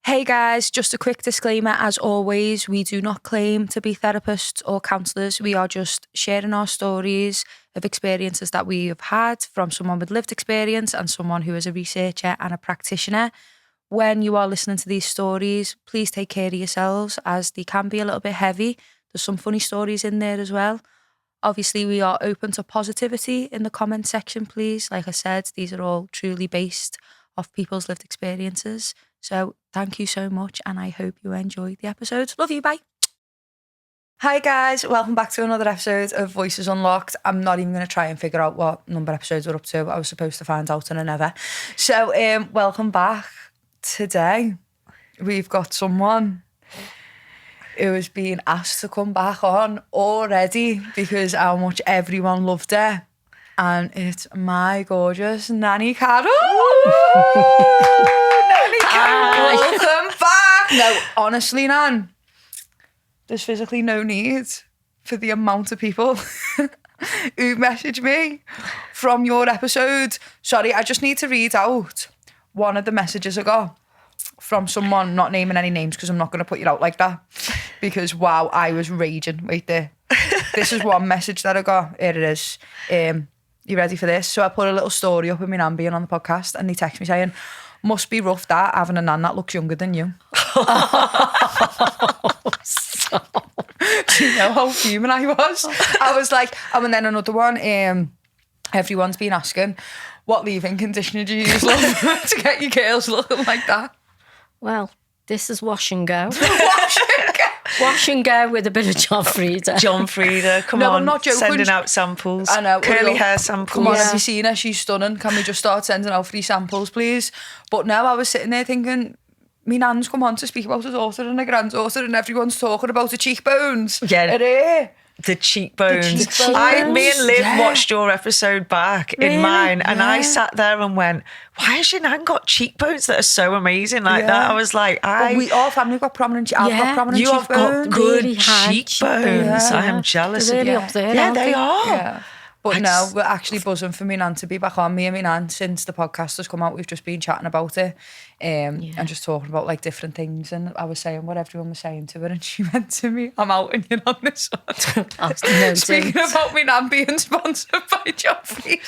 Hey guys, just a quick disclaimer. As always, we do not claim to be therapists or counsellors. We are just sharing our stories of experiences that we have had from someone with lived experience and someone who is a researcher and a practitioner. When you are listening to these stories, please take care of yourselves, as they can be a little bit heavy. There's some funny stories in there as well. Obviously, we are open to positivity in the comment section, please. Like I said, these are all truly based off people's lived experiences. So thank you so much, and I hope you enjoyed the episode. Love you, bye. Hi guys, welcome back to another episode of Voices Unlocked. I'm not even going to try and figure out what number episodes we're up to. I was supposed to find out and I never. So welcome back. Today we've got someone who has been asked to come back on already because how much everyone loved her. And it's my gorgeous Nanny Carol. Nanny Carol, welcome back. No, honestly, Nan, there's physically no need for the amount of people who messaged me from your episode. Sorry, I just need to read out one of the messages I got from someone, not naming any names because I'm not going to put you out like that. Because, wow, I was raging right there. This is one message that I got. Here it is. You ready for this? So I put a little story up with my nan being on the podcast and they text me saying, must be rough that having a nan that looks younger than you. Do you know how human I was? I was like, and then another one, everyone's been asking, what leave-in conditioner do you use to get your girls looking like that? Well, this is wash and go. Wash and go. Wash and go with a bit of John Frieda. John Frieda, come on. I'm not joking. Sending out samples. I know. Curly hair samples. Come on, have you seen her? She's stunning. Can we just start sending out free samples, please? But now I was sitting there thinking, me nan's come on to speak about her daughter and her granddaughter and everyone's talking about her cheekbones. Yeah. Her hair. The cheekbones. The cheekbones. Me and Liv watched your episode back in mine and I sat there and went, why has your nan got cheekbones that are so amazing like that? I was like, our family got prominent. I've got prominent you cheekbones. have got good Really cheekbones. I am jealous They're of really you. up there, Yeah, aren't they are. Yeah. But no, we're actually buzzing for me nan to be back on. Me and me nan, since the podcast has come out, we've just been chatting about it and just talking about like different things. And I was saying what everyone was saying to her, and she went to me, I'm out and you're on this one. Speaking about me nan being sponsored by John Frieda.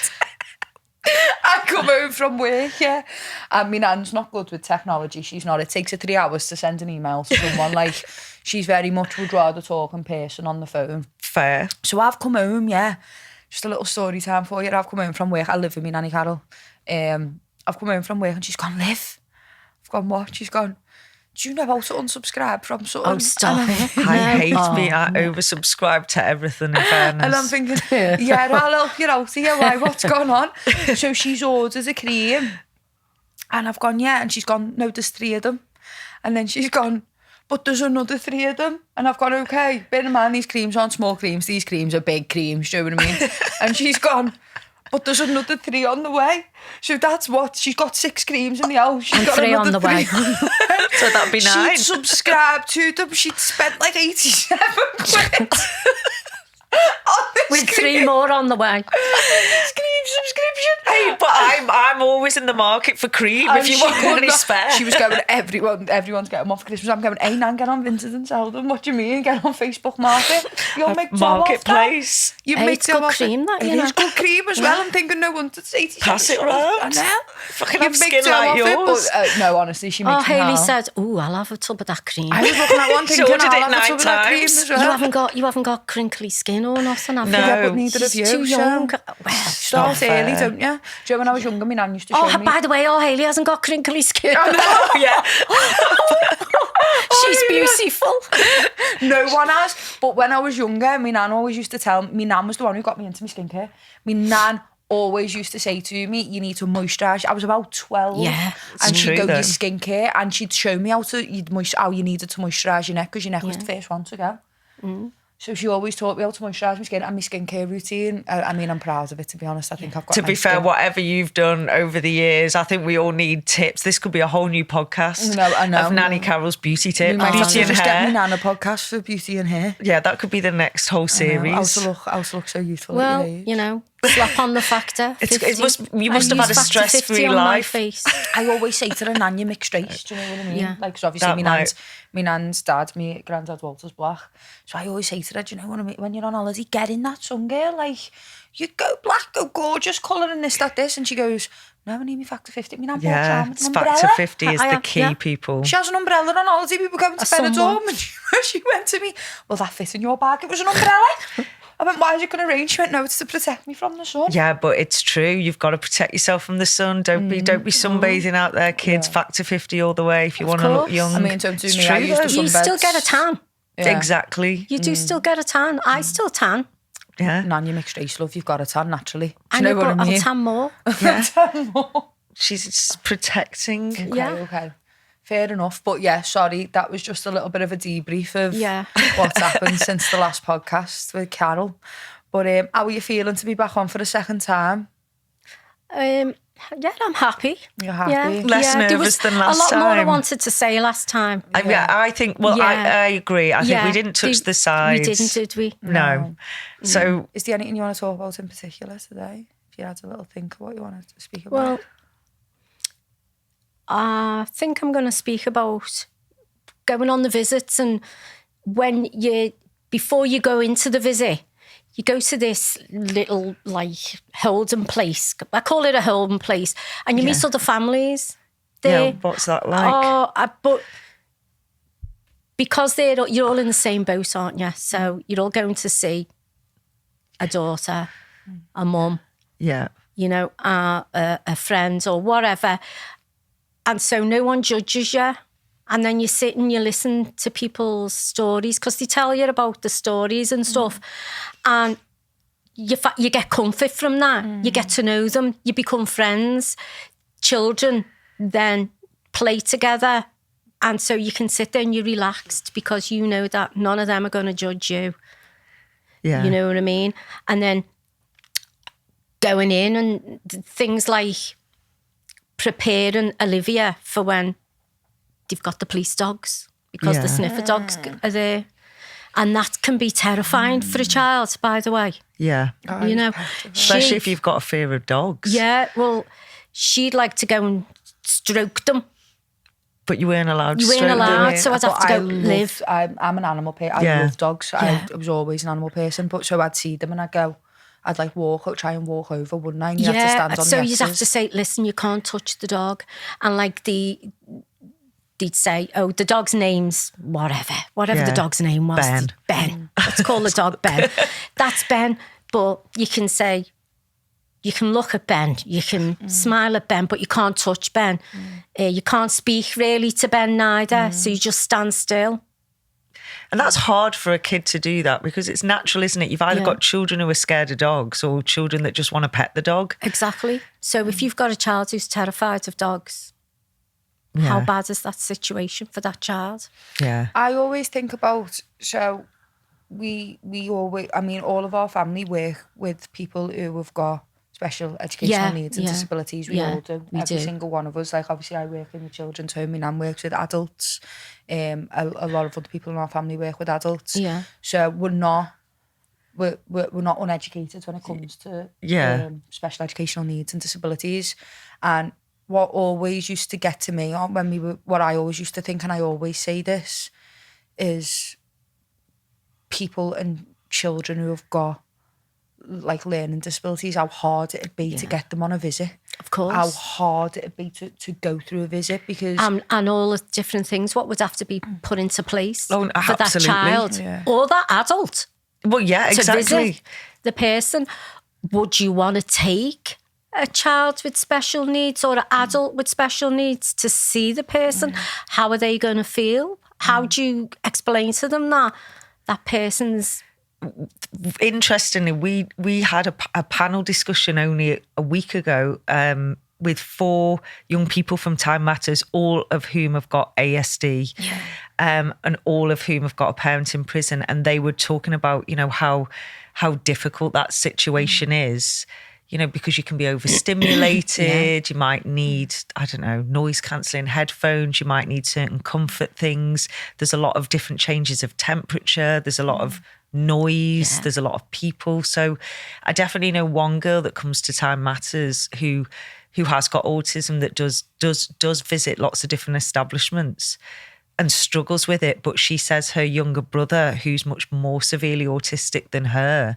I come home from work, and my nan's not good with technology. She's not. It takes her 3 hours to send an email to someone. Like, she's very much would rather talk in person on the phone. Fair. So I've come home, just a little story time for you. I've come home from work. I live with me Nanny Carol. I've come home from work and she's gone, Liv. I've gone, what? She's gone, do you know how to unsubscribe from something? Oh, stop it. I hate me. I oversubscribe to everything in fairness. And I'm thinking, I'll help you out here. Why? What's going on? So she's ordered a cream. And I've gone, and she's gone, no, there's 3 of them. And then she's gone, but there's another 3 of them. And I've gone, okay, bear in mind, these creams aren't small creams. These creams are big creams, do you know what I mean? And she's gone, but there's another 3 on the way. So that's what, she's got 6 creams in the house. She's And got 3 on the way. So that'd be 9. She'd subscribed to them. She'd spent like 87 quid. With 3 more on the way. Cream subscription. Hey, but I'm always in the market for cream if you want any spare. She was going, everyone's getting them off Christmas. I'm going, hey Nan, get on Vinted and sell them. What do you mean? Get on Facebook Market. You'll make Marketplace. You Hey, make it's good cream, that, you know. It's good cream as well. I'm thinking, no wonder it's 87. Pass it around. I know. Fucking have skin like yours. No, honestly, she makes me Haley laugh. said, I'll have a tub of that cream. I was looking at one thinking, ordered it I'll have 9 a tub of that cream times. as well. You haven't got crinkly skin or nothing, have you? No. Yeah, but neither of you. She's too young. So. Well, Start fair. early, don't you? Do you know when I was younger, my nan used to show me. by the way, Haley hasn't got crinkly skin. Yeah. She's beautiful. No one has. But when I was younger, my nan always used to tell me, my nan was the one who got me into my skincare. My nan always used to say to me, you need to moisturise. I was about 12. Yeah. And she'd true, go, though. your skincare, and she'd show me how you needed to moisturise your neck, because your neck was the first one to go. So she always taught me how to moisturise my skin and my skincare routine. I mean, I'm proud of it, to be honest. I think I've got To be nice fair, skin. whatever you've done over the years, I think we all need tips. This could be a whole new podcast No, I know. of Nanny Carol's beauty We tips, might have beauty to and just get me hair. nan a podcast for beauty and hair. Yeah, that could be the next whole series. How to look so youthful at Well, your age. you know, Slap on the factor. You must have had a stress-free life. I always say to her, Nan, you're mixed race. Do you know what I mean? Yeah. Like, 'cause obviously my nan's dad, my granddad Walter's black. So I always say to her, do you know what I mean? When you're on holiday, get in that sun, girl. Like, you go black, go gorgeous, colour and this, that, this. And she goes, no, I need me factor 50. My nan walks around with an umbrella. Factor 50 is the key, people. She has an umbrella on holiday. We were going to Benidorm and she went to me, will that fit in your bag? It was an umbrella. I went, why is it going to rain? She went, no, it's to protect me from the sun. Yeah, but it's true. You've got to protect yourself from the sun. Don't be sunbathing out there, kids. Yeah. Factor 50 all the way if you want to look young. I mean, don't do me. I used to you still get a tan. Yeah. Exactly. You do still get a tan. I still tan. Yeah. Nan, you mixed race, love. You've got a tan naturally. I know what I mean? I'll tan more. Yeah. Tan more. She's protecting. Okay. Fair enough. But yeah, sorry, that was just a little bit of a debrief of what's happened since the last podcast with Carol. But how are you feeling to be back on for the second time? Yeah, I'm happy. You're happy? Yeah. Less nervous than last time. A lot more I wanted to say last time. I think, I agree. I think we didn't touch the sides. We didn't, did we? No. So... Is there anything you want to talk about in particular today? If you had a little think of what you wanted to speak about. Well, I think I'm going to speak about going on the visits, and before you go into the visit, you go to this little holding place. I call it a holding place, and you meet other families there. Yeah, what's that like? But because you're all in the same boat, aren't you? So you're all going to see a daughter, a mum, a friend or whatever. And so no one judges you. And then you sit and you listen to people's stories because they tell you about the stories and stuff. And you get comfort from that. You get to know them. You become friends. Children then play together. And so you can sit there and you're relaxed because you know that none of them are going to judge you. Yeah. You know what I mean? And then going in and things like preparing Olivia for when they've got the police dogs because the sniffer dogs are there. And that can be terrifying for a child, by the way. Yeah. You know. Especially if you've got a fear of dogs. Yeah, well, she'd like to go and stroke them. But you weren't allowed to stroke them. You weren't allowed, so I'd have to go live. I'm an animal person. I love dogs. I was always an animal person. But so I'd see them and I'd go... I'd try and walk over, wouldn't I? And you'd have to stand on so you'd have to say, listen, you can't touch the dog. And they'd say, oh, the dog's name's whatever the dog's name was. Ben. Let's call the dog Ben. That's Ben. But you can say, you can look at Ben, you can smile at Ben, but you can't touch Ben. You can't speak really to Ben neither. So you just stand still. And that's hard for a kid to do that because it's natural, isn't it? You've either got children who are scared of dogs or children that just want to pet the dog. Exactly. So if you've got a child who's terrified of dogs, how bad is that situation for that child? Yeah. I always think about, so we always, all of our family work with people who have got special educational needs and disabilities. We all do. Every single one of us. Obviously I work in the children's home. My nan works with adults. A lot of other people in our family work with adults. Yeah. So we're not uneducated when it comes to special educational needs and disabilities. And what always used to get to me what I always used to think, and I always say this, is people and children who have got learning disabilities, how hard it'd be to get them on a visit. Of course. How hard it'd be to go through a visit because... and all the different things, what would have to be put into place for that absolutely. child or that adult. Well, yeah, exactly. To visit the person. Would you want to take a child with special needs or an adult with special needs to see the person? How are they going to feel? How do you explain to them that person's... Interestingly, we had a panel discussion only a week ago with 4 young people from Time Matters, all of whom have got ASD, and all of whom have got a parent in prison. And they were talking about, how difficult that situation is, because you can be overstimulated, you might need, I don't know, noise cancelling headphones, you might need certain comfort things. There's a lot of different changes of temperature. There's a lot of noise. There's a lot of people. So I definitely know one girl that comes to Time Matters who has got autism that does visit lots of different establishments and struggles with it. But she says her younger brother, who's much more severely autistic than her,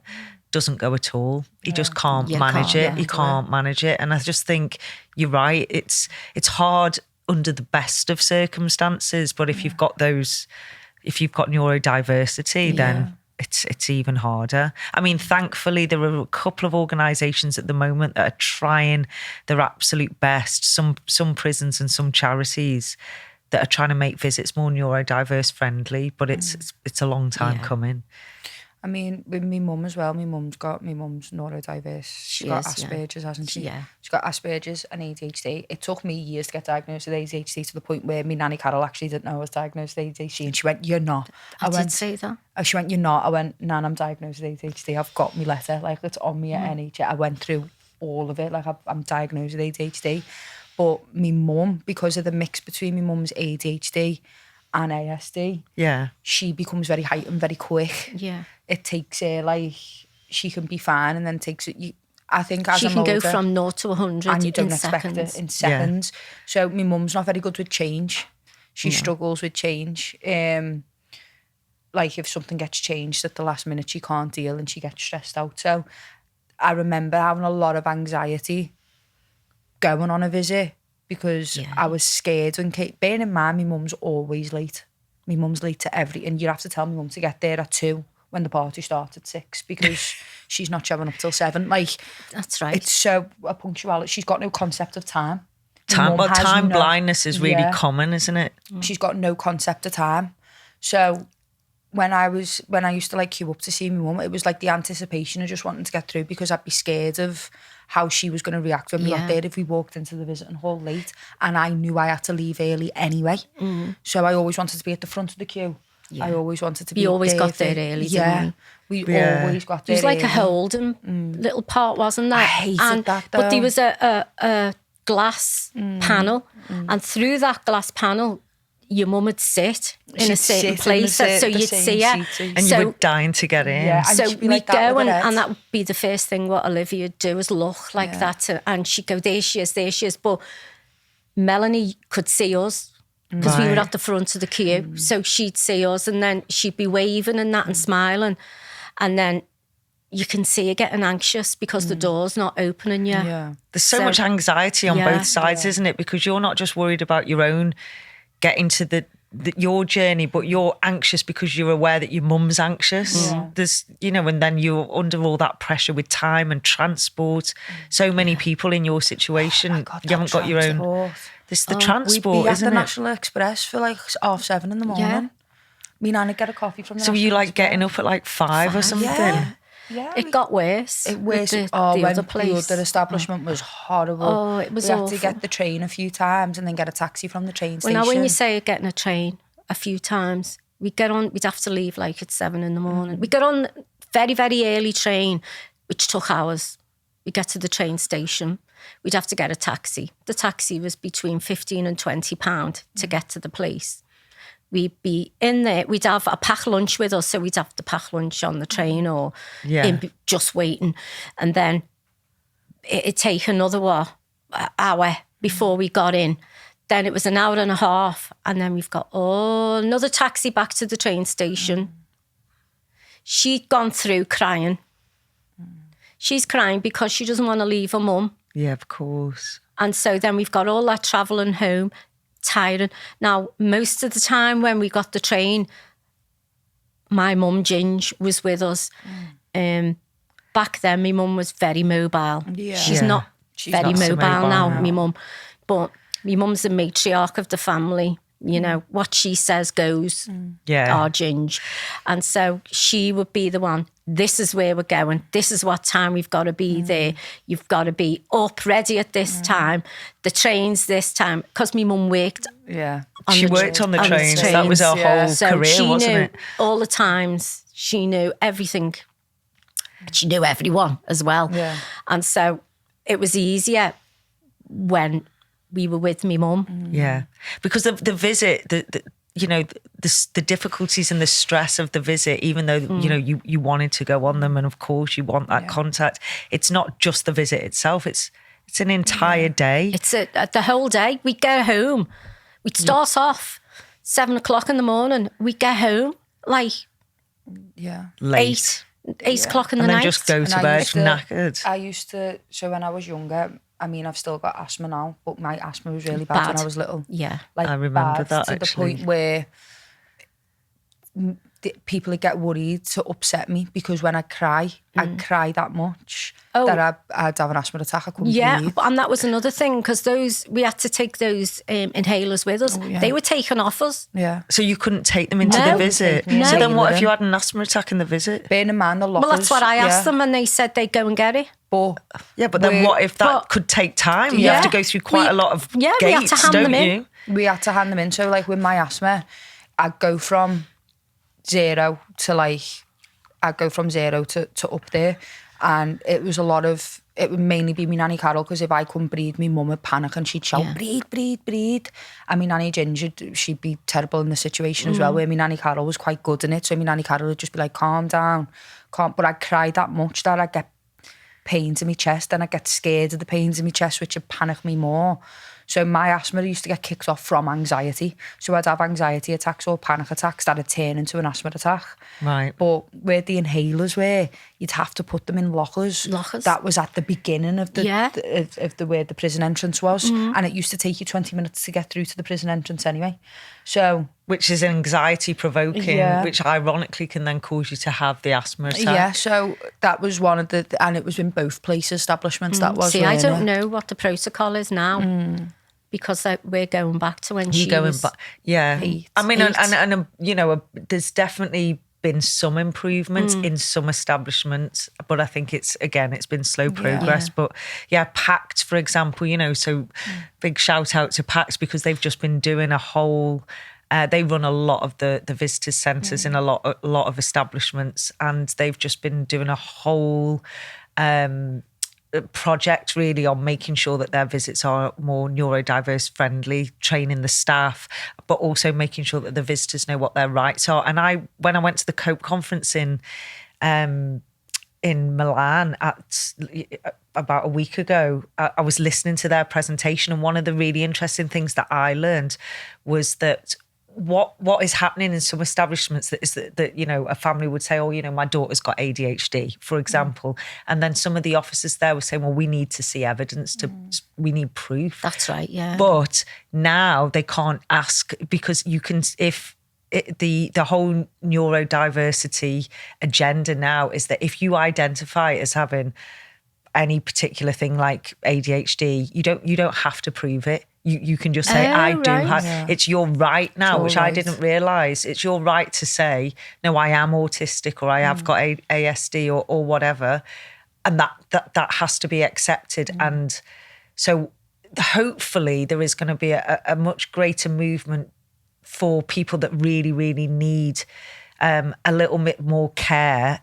doesn't go at all. He just can't manage it. He can't manage it. And I just think you're right. It's hard under the best of circumstances, but if you've got neurodiversity, then it's even harder. I mean, thankfully, there are a couple of organisations at the moment that are trying their absolute best. Some prisons and some charities that are trying to make visits more neurodiverse friendly, but it's a long time coming. I mean, with my mum as well, my mum's neurodiverse. She's got Asperger's, hasn't she? Yeah. She's got Asperger's and ADHD. It took me years to get diagnosed with ADHD, to the point where my nanny Carol actually didn't know I was diagnosed with ADHD. And she went, "You're not." I did say that. She went, "You're not." I went, "Nan, I'm diagnosed with ADHD. I've got my letter. Like, it's on me at NHS. I went through all of it. Like, I'm diagnosed with ADHD. But my mum, because of the mix between my mum's ADHD and ASD, she becomes very heightened very quick. Yeah. It takes her, like, she can be fine, and then takes it. I think as she can go from 0 to 100 and you don't expect it in seconds. Yeah. So my mum's not very good with change. She struggles with change. Like, if something gets changed at the last minute, she can't deal and she gets stressed out. So I remember having a lot of anxiety going on a visit, because I was scared. And bearing in mind, my mum's always late. My mum's late to everything. You have to tell my mum to get there at 2 when the party starts at 6, because she's not showing up till 7. Like, that's right. It's so a punctuality. She's got no concept of time. Time blindness is really common, isn't it? She's got no concept of time. So when I used to, like, queue up to see my mum, it was like the anticipation of just wanting to get through, because I'd be scared of how she was going to react when we got there if we walked into the visiting hall late, and I knew I had to leave early anyway. So I always wanted to be at the front of the queue. I always wanted to be. You always got there early, didn't we? We always got there. It was like a Holden little part, wasn't that? I hated that, though. But there was a glass panel, and through that glass panel, your mum would sit in a certain place, so you'd see her. And you were dying to get in. Yeah, so we'd go, and that would be the first thing what Olivia would do, is look like that. And she'd go, there she is. But Melanie could see us, because we were at the front of the queue. So she'd see us, and then she'd be waving and that and smiling. And then you can see her getting anxious because the door's not opening yet. Yeah. There's so much anxiety on both sides, isn't it? Because you're not just worried about your own getting to your journey, but you're anxious because you're aware that your mum's anxious. There's, and then you're under all that pressure with time and transport. So many people in your situation, you haven't got your own. This the transport, we'd be isn't at the it? National Express for like 7:30 in the morning. Yeah. Me and Anna get a coffee from the National National Express. Express. Getting up at like 5 or something? Yeah. It got worse. The other establishment was horrible. Oh, it was awful. We had to get the train a few times and then get a taxi from the train station. Well, now when you say getting a train a few times, we'd have to leave like at 7 in the morning. We got on very, very early train, which took hours. We get to the train station, we'd have to get a taxi. The taxi was between £15 and £20 to get to the place. We'd be in there, we'd have a packed lunch with us, so we'd have to pack lunch on the train or just waiting. And then it'd take another hour before we got in. Then it was an hour and a half, and then we've got another taxi back to the train station. She'd gone through crying. She's crying because she doesn't want to leave her mum. Yeah, of course. And so then we've got all that travelling home, tiring. Now, most of the time when we got the train, my mum, Ginger, was with us. Back then, my mum was very mobile. Yeah. She's not very mobile now, my mum. But my mum's the matriarch of the family. What she says goes, our Ginger. And so she would be the one, this is where we're going. This is what time we've got to be there. You've got to be up, ready at this time. The train's this time. Because my mum worked. Yeah. She worked on the trains. That was her whole career, wasn't it? All the times. She knew everything. She knew everyone as well. Yeah. And so it was easier when we were with me mum. Yeah, because the visit, the difficulties and the stress of the visit, even though you wanted to go on them, and of course you want that contact. It's not just the visit itself. It's an entire day. It's the whole day. We'd go home. We'd start off 7 o'clock in the morning. We'd get home like Late. 8 o'clock in the And then night. just go to bed knackered. I used to, so when I was younger, I mean, I've still got asthma now, but my asthma was really bad when I was little. Yeah. Like, I remember bad, that, to actually. the point where people would get worried to upset me, because when I cry, I'd cry that much that I'd have an asthma attack. I couldn't breathe. And that was another thing, because we had to take those inhalers with us. They were taken off us. Yeah. So you couldn't take them into No. the visit. No. So then what if you had an asthma attack in the visit? Bearing in mind the lockers. Well, that's what I asked them, and they said they'd go and get it. But Yeah, but then what if that could take time? You have to go through quite a lot of we had to gates, hand don't them in. you? we had to hand them in. So like with my asthma, I'd go from 0 to I'd go from 0 to up there. And it would mainly be me Nanny Carol, because if I couldn't breathe, my mum would panic and she'd shout, breathe, breathe, breathe. And my Nanny Ginger, she'd be terrible in the situation as well, where my Nanny Carol was quite good in it. So my Nanny Carol would just be like, calm down, but I'd cry that much that I'd get pains in my chest, and I'd get scared of the pains in my chest, which would panic me more. So my asthma used to get kicked off from anxiety. So I'd have anxiety attacks or panic attacks that would turn into an asthma attack. Right. But where the inhalers were, you'd have to put them in lockers. That was at the beginning of where the prison entrance was. And it used to take you 20 minutes to get through to the prison entrance anyway. So, which is anxiety provoking, which ironically can then cause you to have the asthma attack. Yeah, so that was one of and it was in both place establishments that was. See, I don't know what the protocol is now. Because we're going back to when she was back. Yeah. 8. I mean, and there's definitely been some improvements in some establishments, but I think it's been slow progress. But PACT, for example, so big shout out to PACT, because they've just been doing a whole. They run a lot of the visitors centres in a lot of establishments, and they've just been doing a whole project really on making sure that their visits are more neurodiverse friendly, training the staff, but also making sure that the visitors know what their rights are. And when I went to the COPE conference in Milan about a week ago, I was listening to their presentation, and one of the really interesting things that I learned was that what is happening in some establishments that a family would say, my daughter's got ADHD, for example, and then some of the officers there were saying, well, we need to see evidence, we need proof. That's right, yeah. But now they can't ask, because you can, the whole neurodiversity agenda now is that if you identify as having any particular thing like ADHD, you don't have to prove it. You can just say, I do have, it's your right now, which I didn't realise. It's your right to say, no, I am autistic, or I have got ASD or whatever. And that has to be accepted. And so hopefully there is going to be a much greater movement for people that really, really need a little bit more care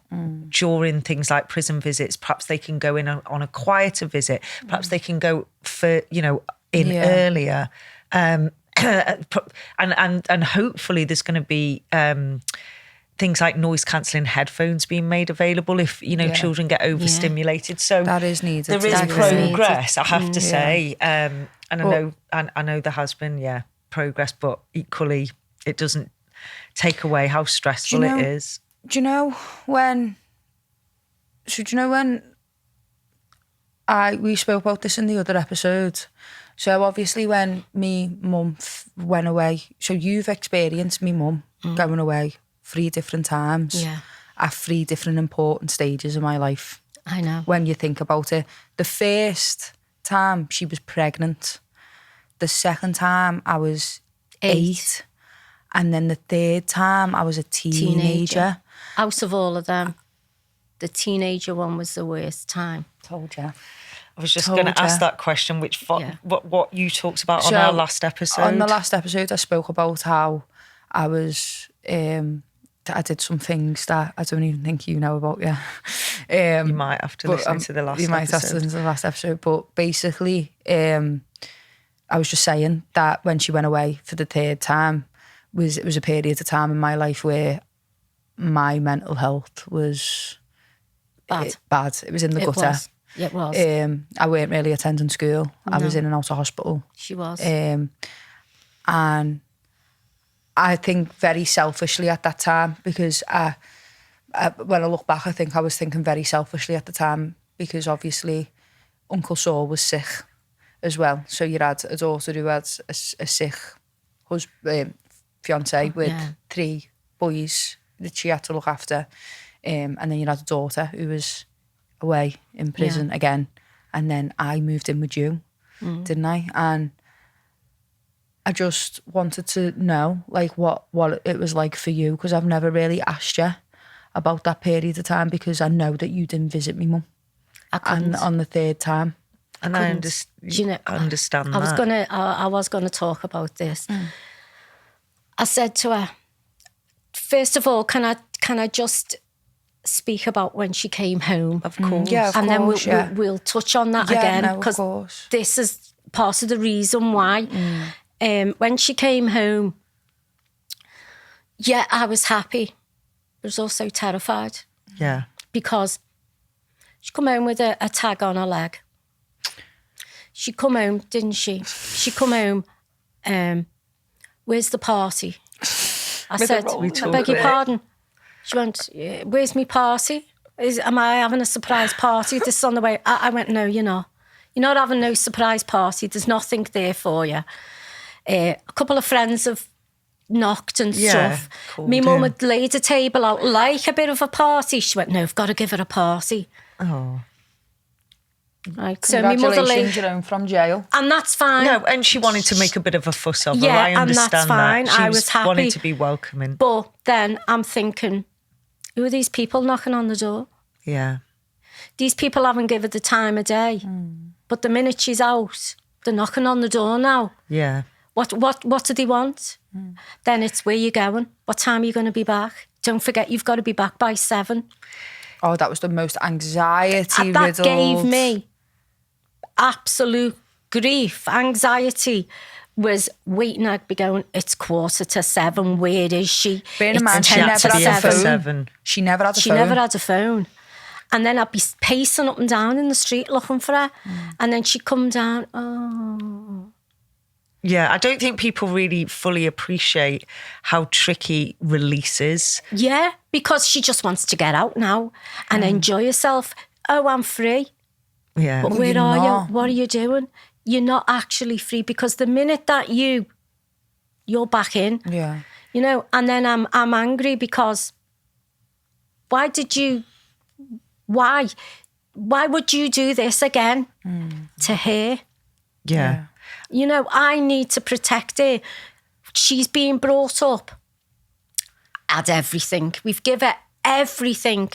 during things like prison visits. Perhaps they can go in on a quieter visit. Perhaps they can go for, earlier. And hopefully there's going to be things like noise cancelling headphones being made available if, children get overstimulated. So that is needed. There is progress, I have to say. And I know there has been, progress, but equally it doesn't take away how stressful it is. Do you know when we spoke about this in the other episode? So obviously when me mum went away, so you've experienced me mum going away 3 different times at 3 different important stages of my life. I know. When you think about it. The first time she was pregnant. The second time I was 8. And then the third time I was a teenager. Out of all of them, the teenager one was the worst time. Told you. I was just going to ask that question, what you talked about on our last episode. On the last episode, I spoke about how I was I did some things that I don't even think you know about. You might have to listen to the last episode. You might have to listen to the last episode. But basically, I was just saying that when she went away for the third time, it was a period of time in my life where my mental health was bad. It was in the gutter. It was. I weren't really attending school. No. I was in and out of hospital. She was. And I think very selfishly at that time, because when I look back, I think I was thinking very selfishly at the time, because obviously Uncle Saul was sick as well. So you had a daughter who had a sick fiance with 3 boys that she had to look after. And then you had a daughter who was away in prison again. And then I moved in with you, didn't I? And I just wanted to know, like, what it was like for you, because I've never really asked you about that period of time, because I know that you didn't visit me mum. And on the third time. And I understand that. I was gonna talk about this. I said to her, first of all, can I just speak about when she came home? Of course. Yeah, of and course, then we'll touch on that again, because this is part of the reason why. When she came home, I was happy. I was also terrified. Yeah. Because she come home with a tag on her leg. She come home, didn't she? She come home, where's the party? I said, I beg your pardon. She went, where's my party? Am I having a surprise party? This is on the way. I went, no, you're not. You're not having no surprise party. There's nothing there for you. A couple of friends have knocked and stuff. Cool. My mum had laid a table out like a bit of a party. She went, no, I've got to give her a party. Oh. Right. So my mother laid home from jail. And that's fine. No, and she wanted to make a bit of a fuss of her. Yeah, I understand and that's fine. that. She I was happy. wanted to be welcoming. But then I'm thinking, who are these people knocking on the door? Yeah. These people haven't given her the time of day. But the minute she's out, they're knocking on the door now. Yeah. What do they want? Then it's, where you going? What time are you going to be back? Don't forget, you've got to be back by 7. Oh, that was the most anxiety That riddled. gave me absolute grief. Anxiety was waiting. I'd be going, it's 7:15. Where is she? Bearing in mind, It's she 10 never to had a 7. phone. She never had a phone. She never had a phone. And then I'd be pacing up and down in the street looking for her. And then she'd come down, Yeah, I don't think people really fully appreciate how tricky release is. Yeah, because she just wants to get out now and enjoy herself. Oh, I'm free. Yeah. But where are you? What are you doing? You're not actually free, because the minute that you're back in, you know, and then I'm angry because why would you do this again to her? Yeah. You know, I need to protect her. She's being brought up at everything. We've given her everything.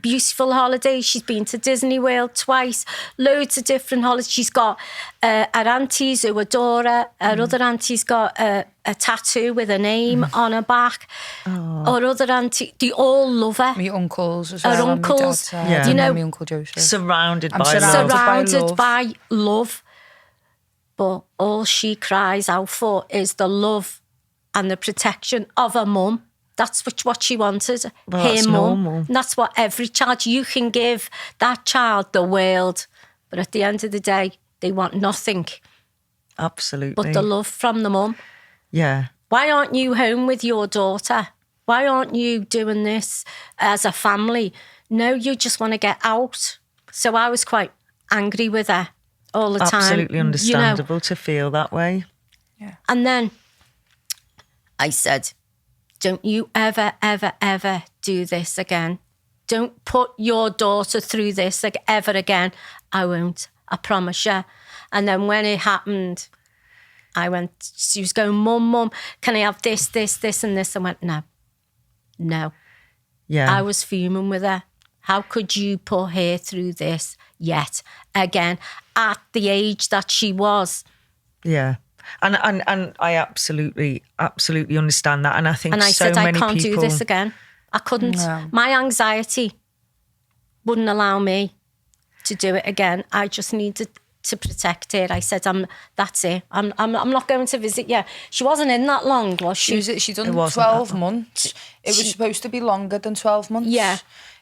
Beautiful holidays. She's been to Disney World twice. Loads of different holidays. She's got her aunties who adore her. Her other auntie's got a tattoo with her name on her back. Her other auntie, they all love her. My uncles as Her well. uncles, You know, my Uncle Joseph. Surrounded by love. But all she cries out for is the love and the protection of her mum. That's what she wanted, her mum. That's what every child, you can give that child the world. But at the end of the day, they want nothing. Absolutely. But the love from the mum. Yeah. Why aren't you home with your daughter? Why aren't you doing this as a family? No, you just want to get out. So I was quite angry with her all the time. Absolutely understandable to feel that way. Yeah. And then I said, don't you ever, ever, ever do this again. Don't put your daughter through this ever again. I won't. I promise you. And then when it happened, she was going, Mum, can I have this, and this? I went, no. Yeah. I was fuming with her. How could you put her through this yet again at the age that she was? Yeah. And I absolutely understand that. And I think And I so said, I many can't people do this again. I couldn't. No. My anxiety wouldn't allow me to do it again. I just needed to protect it. I said, that's it. I'm not going to visit you. She wasn't in that long, was she? She done It wasn't 12 that long. months. It was supposed to be longer than 12 months. Yeah.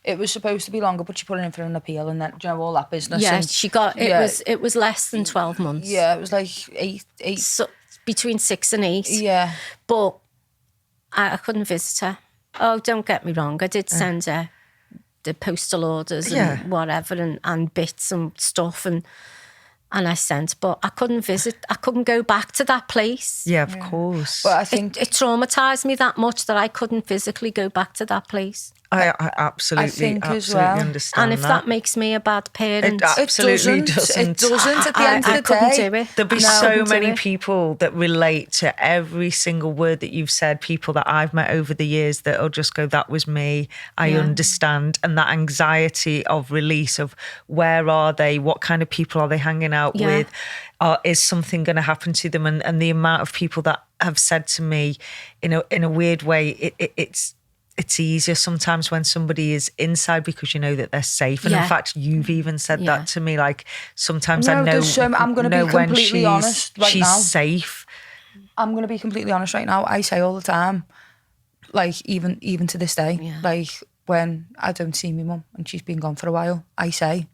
It was supposed to be longer, but she put it in for an appeal and then, all that business. Yeah, and she got, it was less than 12 months. Yeah, it was like eight. So, between 6 and 8. Yeah. But I couldn't visit her. Oh, don't get me wrong. I did send her the postal orders and whatever and bits and stuff and I sent, but I couldn't visit. I couldn't go back to that place. Yeah, of course. But I think It traumatised me that much that I couldn't physically go back to that place. I absolutely, think as absolutely well. understand And if that makes me a bad parent, It absolutely doesn't. It doesn't at the end of I the couldn't day. do it. There'll be I so couldn't do many it. people that relate to every single word that you've said, people that I've met over the years that'll just go, that was me, I Yeah. understand. And that anxiety of release of where are they, what kind of people are they hanging out Yeah. with, is something going to happen to them? And the amount of people that have said to me, in a weird way, it's easier sometimes when somebody is inside because you know that they're safe. And in Yeah. fact, you've even said Yeah. that to me. Like sometimes No, I know, there's I'm going to know be when completely honest right she's now. safe. I'm going to be completely honest right now. I say all the time, like even to this day, Yeah. like when I don't see my mum and she's been gone for a while, I say,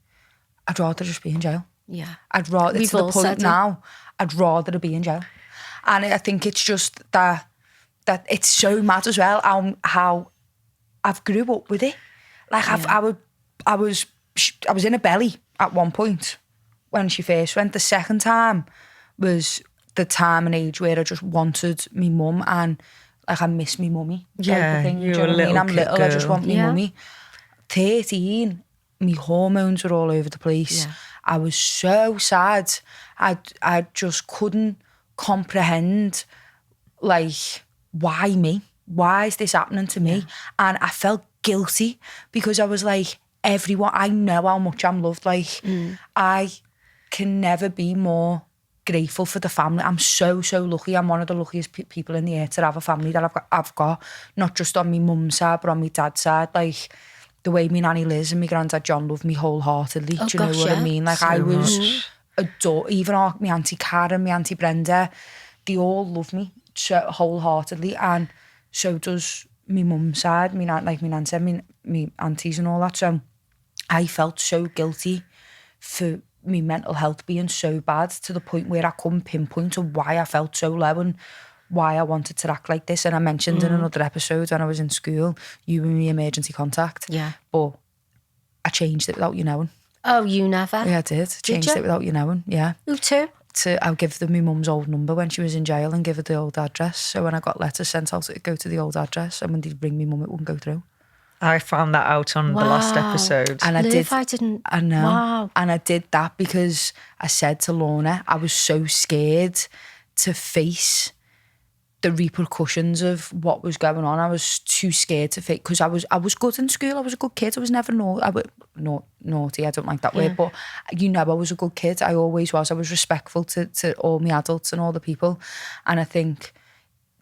I'd rather just be in jail. yeah. I'd rather, We've it's to the all point said it. now, I'd rather to be in jail. And I think it's just that it's so mad as well how I've grew up with it. Like I was in a belly at one point when she first went. The second time was the time and age where I just wanted me mum and like I miss me mummy. Yeah, thing, you do were know a what I mean? little I'm kid little, I just girl. want me Yeah. mummy. 13, my hormones were all over the place. Yeah. I was so sad. I just couldn't comprehend, like, why me? Why is this happening to me? And I felt guilty because I was like, everyone, I know how much I'm loved. Like, I can never be more grateful for the family. I'm so lucky. I'm one of the luckiest people in the earth to have a family that I've got, not just on my mum's side, but on my dad's side. Like, the way my nanny Liz and my granddad John loved me wholeheartedly. Oh, do you know gosh, what I yeah. mean? Like, So I was much. adored. Even my auntie Karen, my auntie Brenda, they all love me so wholeheartedly, and so does my mum's side. My nan said, me aunties and all that. So I felt so guilty for my mental health being so bad to the point where I couldn't pinpoint to why I felt so low and why I wanted to act like this. And I mentioned in another episode when I was in school, you were my emergency contact. Yeah. But I changed it without you knowing. Oh, you never? Yeah, I did. Changed you? it without you knowing. Yeah. Who too? I'll give them my mum's old number when she was in jail and give her the old address. So when I got letters sent out, it'd go to the old address, and when they'd ring me mum, it wouldn't go through. I found that out on the last Wow. episode. And I Liv, did. I didn't. I know. Wow. And I did that because I said to Lorna, I was so scared to face the repercussions of what was going on. I was too scared to face, because I was good in school. I was a good kid. I was never naughty. I don't like that word, but I was a good kid. I always was. I was respectful to all my adults and all the people. And I think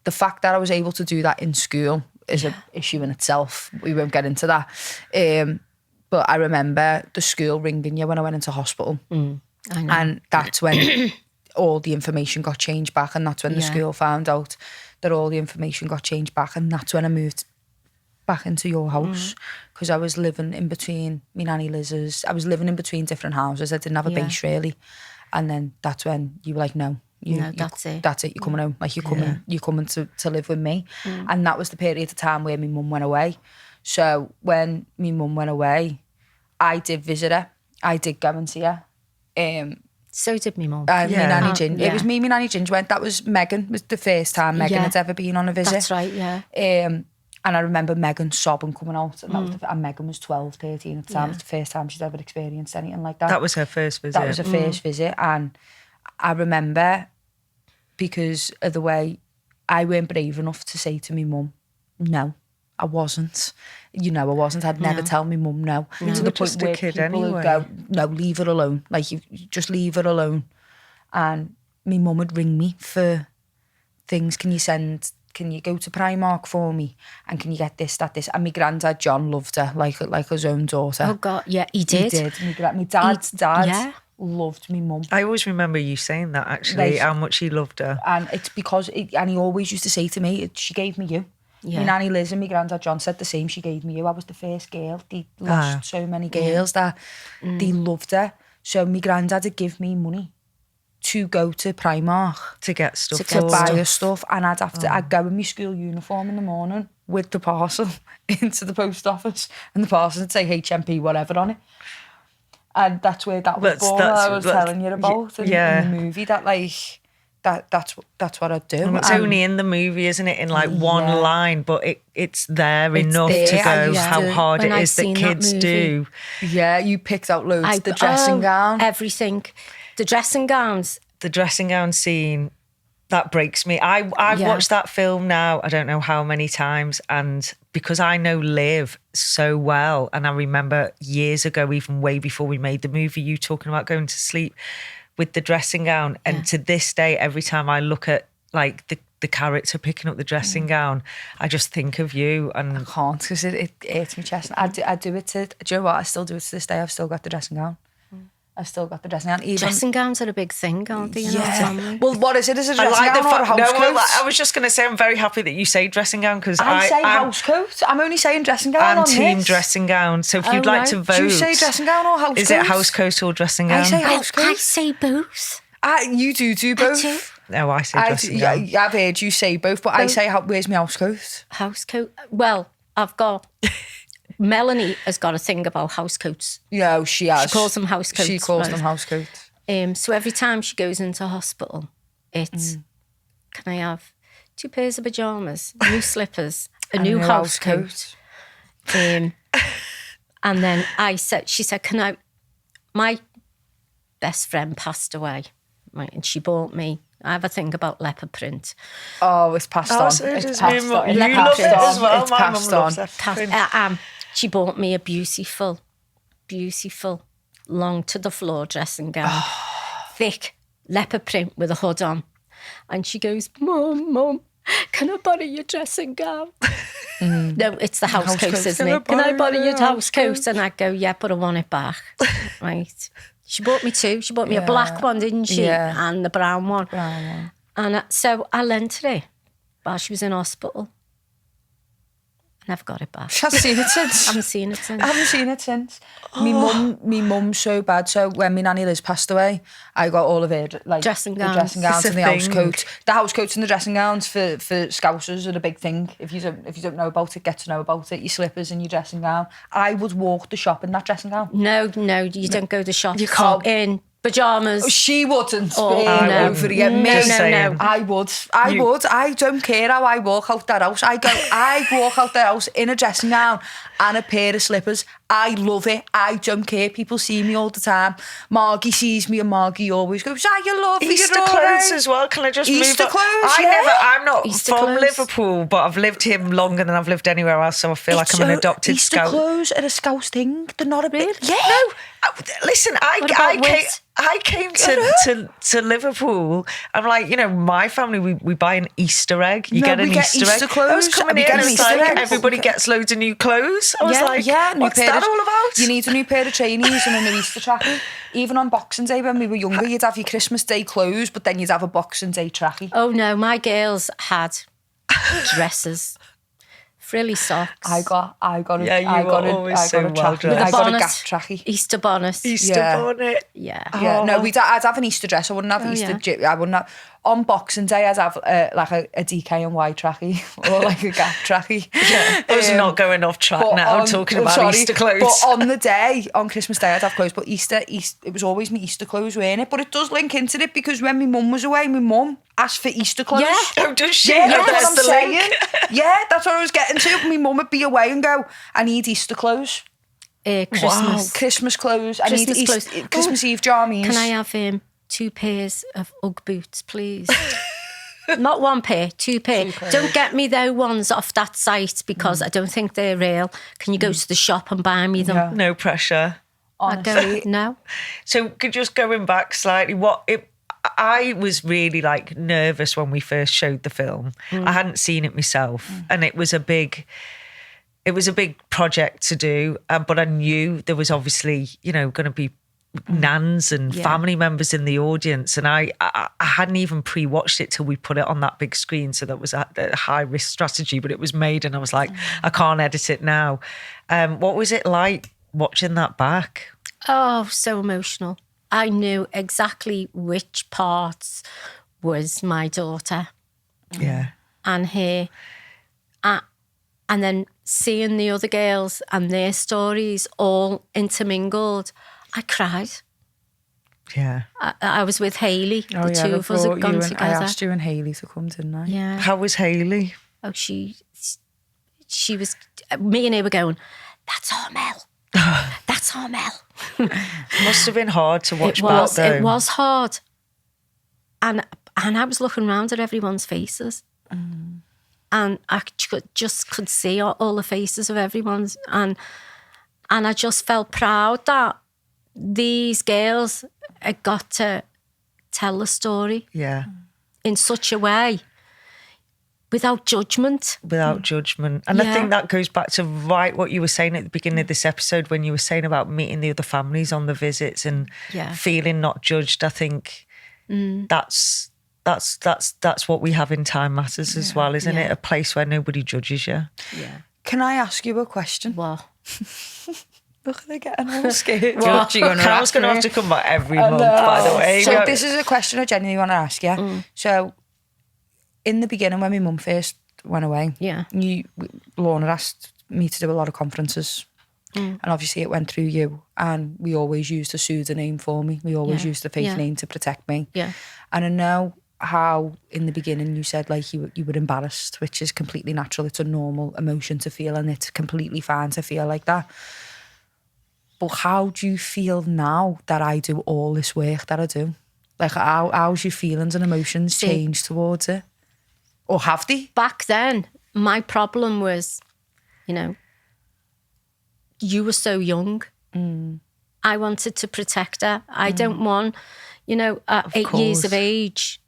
the fact that I was able to do that in school is an issue in itself. We won't get into that. But I remember the school ringing you when I went into hospital. I know. And that's when all the information got changed back, and that's when the school found out that all the information got changed back, and that's when I moved back into your house, because I was living in between me nanny Liz's. I was living in between different houses. I didn't have a base really, and then that's when you were like, no, that's it. That's it. You're coming home. Like you're coming to live with me, and that was the period of time where my mum went away. So when my mum went away, I did visit her. I did go and see her. So did my mum. Me nanny Ginger. yeah. It was me nanny Ginger went. That was Megan. Was the first time Megan had ever been on a visit. That's right, yeah. And I remember Megan sobbing coming out, and that was and Megan was 12, 13 at the time. It was the first time she'd ever experienced anything like that. That was her first visit. That was her first visit, and I remember, because of the way I weren't brave enough to say to me mum, no, I wasn't. I wasn't. I'd never tell me mum no. To You the were point just a where kid people would anyway. go, no, leave her alone. Like, you just leave her alone. And my mum would ring me for things. Can you go to Primark for me? And can you get this, that, this? And my granddad, John, loved her like his own daughter. Oh, God, yeah, he did. He did. My dad's dad loved me mum. I always remember you saying that, actually, how much he loved her. And it's because, and he always used to say to me, she gave me you. Yeah. My nanny Liz and my granddad John said the same, she gave me you. I was the first girl. They lost so many girls that they loved her. So my granddad would give me money to go to Primark. To get stuff. To buy her stuff. And I'd go in my school uniform in the morning with the parcel into the post office. And the parcel would say HMP whatever on it. And that's where that was born. I was telling you about in the movie. That that's what I'd do. And it's only in the movie, isn't it? In like one line, but it's there enough to go how hard it is that kids do. Yeah, you picked out loads. The dressing gown. Everything. The dressing gowns. The dressing gown scene, that breaks me. I've watched that film now, I don't know how many times, and because I know Liv so well, and I remember years ago, even way before we made the movie, you talking about going to sleep with the dressing gown. And to this day, every time I look at like the character picking up the dressing gown, I just think of you. And I can't, because it hurts my chest. I do it do you know what? I still do it to this day. I've still got the dressing gown. I've still got the dressing gown. Dressing gowns are a big thing, aren't they? Well, what is it? Is it a dressing gown or a house coat? I was just going to say, I'm very happy that you say dressing gown, because I say house coat. I'm only saying dressing gown. I'm team dressing gown. So if you'd like to vote, do you say dressing gown or house coat? Is it house coat or dressing gown? I say house coat. I say both. You do both. No, I say dressing gown. I've heard you say both, but I say, where's my house coat? House coat. Well, I've got... Melanie has got a thing about house coats. Yeah, she has. She calls them house coats. She calls them house coats. So every time she goes into hospital, it's, can I have 2 pairs of pyjamas, new slippers, a new house coat? And then she said, can I, my best friend passed away, right, and she bought me, I have a thing about leopard print. Oh, it's passed on. So it's passed on. You love it as well. It's passed on. She bought me a beautiful, long to the floor dressing gown, thick leopard print with a hood on. And she goes, Mum, can I borrow your dressing gown? No, it's the house coat, isn't it? Can I borrow your house coat? And I go, yeah, but I want it back. Right. She bought me 2. She bought me a black one, didn't she? Yeah. And the brown one. And so I lent her it while she was in hospital. Never got it back. She hasn't seen it since. I haven't seen it since. I haven't seen it since. Me mum's so bad. So when my nanny Liz passed away, I got all of her dressing gowns. The dressing gowns and the house coat. The house coats and the dressing gowns for Scousers are a big thing. If you don't know about it, get to know about it. Your slippers and your dressing gown. I would walk the shop in that dressing gown. No, you don't go to shop. You can't. In pyjamas. She wouldn't no. over here. No. I would. I don't care how I walk out that house. I walk out the house in a dressing gown and a pair of slippers. I love it. I don't care. People see me all the time. Margie sees me and Margie always goes, you love Easter clothes as well. Can I just Easter move clothes, I'm not Easter from clothes. Liverpool, but I've lived here longer than I've lived anywhere else, so I feel like I'm an adopted Easter Scout. clothes are a Scouse thing. They're not a bit. Yeah. No, listen, I came to Liverpool. I'm like, my family, we buy an Easter egg. You get an Easter egg. Clothes. I was coming here and it's like everybody gets loads of new clothes. I was like, what's that all about? You need a new pair of trainees and a new Easter trackie. Even on Boxing Day when we were younger, you'd have your Christmas Day clothes, but then you'd have a Boxing Day trackie. Oh no, my girls had dresses, frilly socks. I got a Gap trackie. Easter bonnet. Bonnet. Yeah. Yeah, no, I'd have an Easter dress. I wouldn't have Easter. I wouldn't have. On Boxing Day, I'd have like a DKNY trackie or like a Gap trackie. Yeah. I was not going off track now, talking about Easter clothes. But on the day, on Christmas Day, I'd have clothes. But Easter, it was always my Easter clothes, weren't it? But it does link into it because when my mum was away, my mum asked for Easter clothes. Yeah. Oh, does she? Yeah, Oh, that's what I'm saying. link. Yeah, that's what I was getting to. My mum would be away and go, I need Easter clothes. Christmas. Wow. Christmas clothes. I need clothes. Christmas Eve jammies. Can I have 2 pairs of Ugg boots, please? Not 1 pair, 2 pair. Don't get me those ones off that site because I don't think they're real. Can you go to the shop and buy me them? Yeah. No pressure. Honestly. No. So just going back slightly, I was really like nervous when we first showed the film. I hadn't seen it myself, and it was a big project to do. But I knew there was obviously, going to be nans and family members in the audience, and I hadn't even pre-watched it till we put it on that big screen. So that was a high risk strategy, but it was made, and I was like, I can't edit it now. What was it like watching that back? Oh, so emotional. I knew exactly which parts was my daughter. Yeah. And her. And then seeing the other girls and their stories all intermingled, I cried. Yeah. I was with Hayley. The two of us had gone together. I asked you and Hayley to come, didn't I? Yeah. How was Hayley? Oh, she was, me and her were going, that's our Mel. That's our Mel. Must have been hard to watch back though. It was hard. And I was looking around at everyone's faces. And I could see all the faces of everyone's. And I just felt proud that these girls had got to tell the story. Yeah. In such a way. Without judgment. Without judgment. And I think that goes back to what you were saying at the beginning of this episode when you were saying about meeting the other families on the visits and feeling not judged. I think that's what we have in Time Matters as well, isn't it? A place where nobody judges you. Yeah. Can I ask you a question? What? Look, they're getting all scared. Carol's going to have to come back every month, by the way. So this is a question I genuinely want to ask you. So in the beginning, when my mum first went away, Lorna asked me to do a lot of conferences. And obviously it went through you, and we always used a pseudonym for me. We always used a fake name to protect me. Yeah. And I know how in the beginning you said like you were embarrassed, which is completely natural. It's a normal emotion to feel, and it's completely fine to feel like that. But how do you feel now that I do all this work that I do? Like how's your feelings and emotions changed towards it? Or have they? Back then, my problem was, you were so young. I wanted to protect her. I don't want, at 8 years of age,